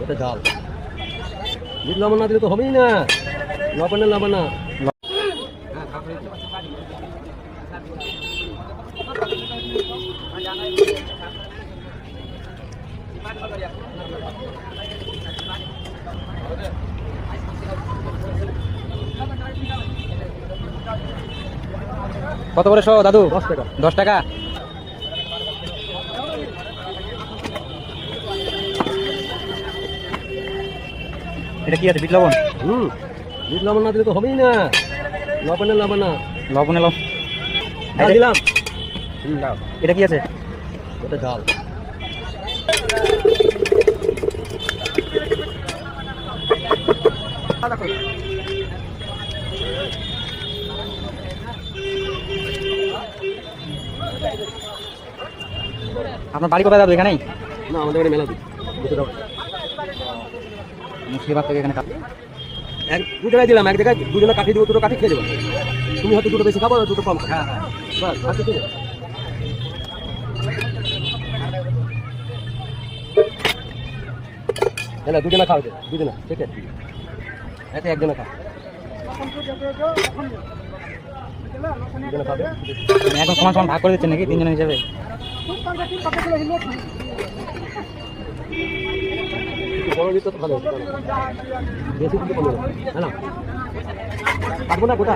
ওটা ডাল। বিট লবণ না দিলে তো হবেই না, লবণে লবণ না। কত করে শো দাদু? 10 টাকা। 10 টাকা। এটা কি আছে? বিট লবণ। বিট লবণ না দিলে তো হবেই না, লবণে লবণ না। লবণে লবণ দিলাম। এটা কি আছে? ওটা ডাল। আপনার বাড়ি কোথায় দাদু? এখানেই? না, আমাদের এখানে মেলা দিই। মুর্শিদাবাদ থেকে এখানে দু জায়গায় দিলাম, এক জায়গায় দুজনে কাঠি দিব, দুটো কাঠি খেয়ে দেবো। তুমি হয়তো দুটো বেশি খাবো, দুটো কম খাবো। হ্যাঁ হ্যাঁ, বাস আর কিছু না। হ্যাঁ, দুজনে খাও, দুজনে ঠিক আছে। এতে একজনে খাও, দুজনে খাবে। এখন সমান সমান ভাগ করে দিচ্ছেন নাকি তিনজনের হিসাবে? বড় দিতে তো ভালো, বেশি দিতে ভালো। হ্যাঁ না, কাটবো না গোটা।